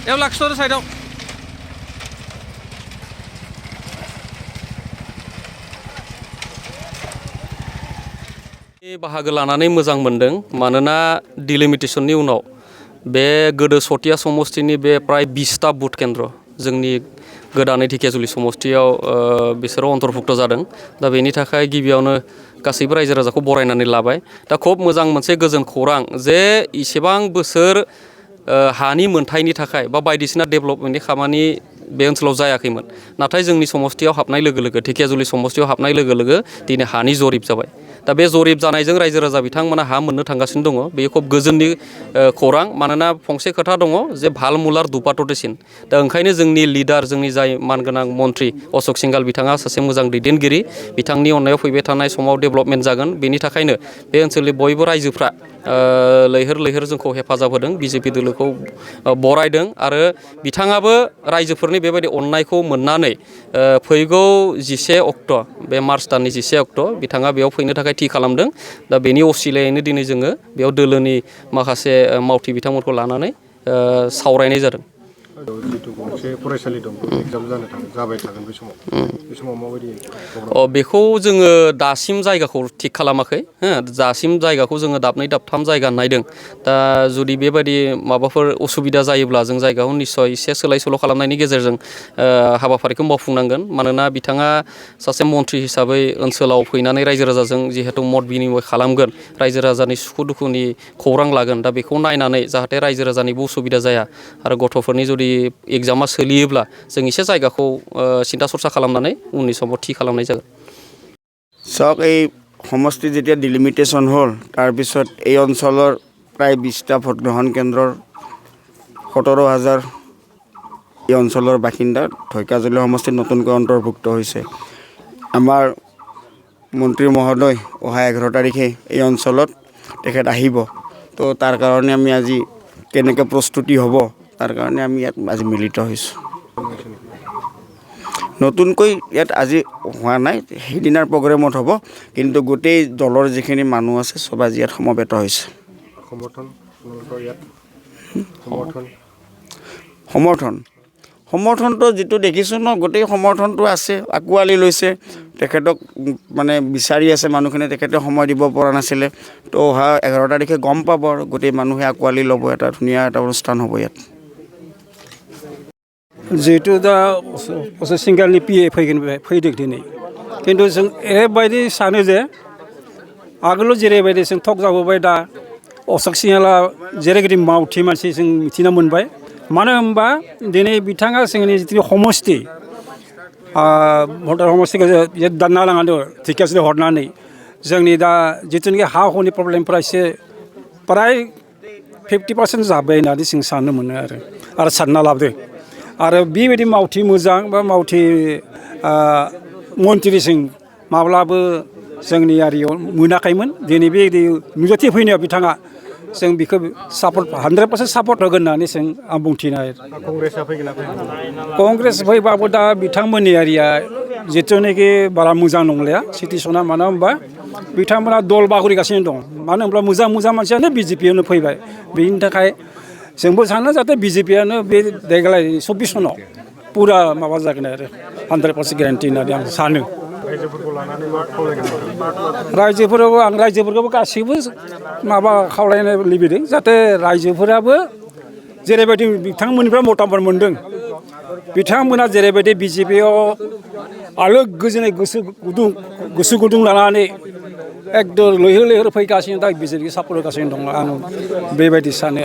याव लाखिथ'दो साइडआव बाहागो लानानै मोजां मोनदों मानोना डिलिमिटेसननि उनाव बे गोदो सतिया समष्टिनि बे प्राय 20टा बुथ केन्द्र जोंनि गोदानै ढेकियाजुलि समष्टियाव बिसोरो अन्तर्भुक्त जादों दा बेनि थाखाय गिबियावनो गासैबो रायजो राजाखौ बरायनानै लाबाय दा खोब मोजां मोनसे गोजोन खौरां जे इसेबां बोसोर हानि मोनथायनि थाखाय बा बायदिसिना डेभेलपमेन्टनि खामानि बे ओनसोलाव जायाखैमोन नाथाय जोंनि समष्टियाव हाबनाय लोगो लोगो ढेकियाजुलि समष्टियाव हाबनाय लोगो लोगो दिनै हानि जरिब जाबाय दा बे जरिब जानायजों रायजो राजा बिथांमोना हा मोननो थांगासिनो दङ बेयो खोब गोजोननि खौरां मानोना फंसे खोथा दङ जे भाल मुलार दुपाटदेसिन दा ओंखायनो जोंनि लिडार जोंनि जाय मानगोनां मन्त्रि अशक सिंघाल बिथाङा सासे मोजां दैदेनगिरि बिथांनि अननायाव फैबाय थानाय समाव डेभेलपमेन्ट जागोन बेनि थाखायनो बे ओनसोलनि बयबो रायजोफ्रा लैहोर लैहोर जोंखौ हेफाजाब होदों बिजेपि दोलोखौ बरायदों आरो बिथाङाबो रायजोफोरनि बेबायदि अननायखौ मोननानै फैगौ 11 अक्ट' बे मार्च दाननि 11 अक्ट' बिथाङा बेयाव फैनो थाखाय थि खालामदों दा बेनि असिलायैनो दिनै जोङो बेयाव दोलोनि माखासे मावथि बिथांमोनखौ लानानै सावरायनाय जादों जितु गंसे फरायसालि दं एग्जाम जाबाय थागोन बे समाव माबायदि बेखौ जोङो दासिम जायगाखौ थिग खालामाखै हो दासिम जायगाखौ जोङो दाबनै दाबथाम जायगा नायदों दा जुदि बेबायदि माबाफोर उसुबिदा जायोब्ला जों जायगाखौ निस्सय एसे सोलाय सोल' खालामनायनि गेजेरजों हाबाफारिखौ मावफुंनांगोन मानोना बिथाङा सासे मन्त्रि हिसाबै ओनसोलाव फैनानै रायजो राजाजों जिहेतु मत बिनिमय खालामगोन रायजो राजानि सुखु दुखुनि खौरां लागोन दा बेखौ नायनानै जाहाथे रायजो राजानिबो उसुबिदा जाया आरो गथ'फोरनि जुदि एग्जामा सोलियोब्ला जों एसे जायगाखौ सिन्था सरसा खालामनानै उननि समाव थि खालामनाय जागोन চাওক এই সমষ্টি যেতিয়া ডিলিমিটেশ্যন হ'ল তাৰপিছত এই অঞ্চলৰ প্ৰায় 20টা ভোটগ্ৰহণ কেন্দ্ৰৰ 17,000 এই অঞ্চলৰ বাসিন্দা ঢেকিয়াজুলি সমষ্টিত নতুনকৈ অন্তৰ্ভুক্ত হৈছে আমাৰ মন্ত্ৰী মহোদয় অহা 11 তাৰিখে এই অঞ্চলত তেখেত আহিব তো তাৰ কাৰণে আমি আজি কেনেকৈ প্ৰস্তুতি হ'ব তাৰ কাৰণে আমি ইয়াত আজি মিলিত হৈছোঁ নতুনকৈ ইয়াত আজি হোৱা নাই সেইদিনাৰ প্ৰগ্ৰেমত হ'ব কিন্তু গোটেই দলৰ যিখিনি মানুহ আছে সব আজি ইয়াত সমবেত হৈছে সমৰ্থনটো যিটো দেখিছোঁ ন গোটেই সমৰ্থনটো আছে আঁকোৱালি লৈছে তেখেতক মানে বিচাৰি আছে মানুহখিনি তেখেতে সময় দিব পৰা নাছিলে তো অহা 11 তাৰিখে গম পাব আৰু গোটেই মানুহে আঁকোৱালি ল'ব এটা ধুনীয়া এটা অনুষ্ঠান হ'ব ইয়াত जिहेतु दा अशक सिंघालनि पिए फैदों दिनै खिन्थु जों ओरैबायदि सानो जे आगोलाव जेरैबायदि जों थक जाबोबाय दा अशक सिंघाला जेरैबायदि मावथि मानसि जों मिथिना मोनबाय मानो होनबा दिनै बिथाङा जोंनि जितु समष्टि भटार समष्टिखौ दानना लांनानै ढेकियाजुलि हरनानै जोंनि दा जिथुनिखि हा हुनि प्रब्लेमफोरा एसे प्राय 50% जाबाय होननानै जों साननो मोनो आरो सानना लाबोदों आरो बेबायदि मावथि मोजां बा मावथि मन्थ्रिसिं माब्लाबो जोंनि आरियाव मोनाखैमोन दिनै बेबायदि नुजाथि फैनायाव बिथाङा जों बेखौ सापर्ट 100% सापर्ट होगोन होननानै जों आं बुंथिनो कंग्रेस फैबाबो दा बिथांमोननि आरिया जिथुनाखि बारा मोजां नंलिया सिटुएसना मानो होनबा बिथांमोना दल बागुरिगासिनो दं मानो होनब्ला मोजां मानसियानो बिजेपियावनो फैबाय बेनि थाखाय जोंबो सानो जाहाथे बिजेपियानो बे देग्लाय 24 सनाव पुरा माबा जागोन आरो 100% ग्यारान्टि होननानै आं सानो रायजोफोरखौबो गासैबो माबा खावलायनो लुबैदों जाहाथे रायजोफोराबो जेरैबायदि बिथांमोननिफ्राय मतामत मोनदों बिथांमोना जेरैबायदि बिजेपियाव आलो गोजोनै गोसो गुदुं लानानै एकदम लैहोर लैहोर फैगासिनो दा बिजेपि सापर्ट होगासिनो दङ आं बेबायदि सानो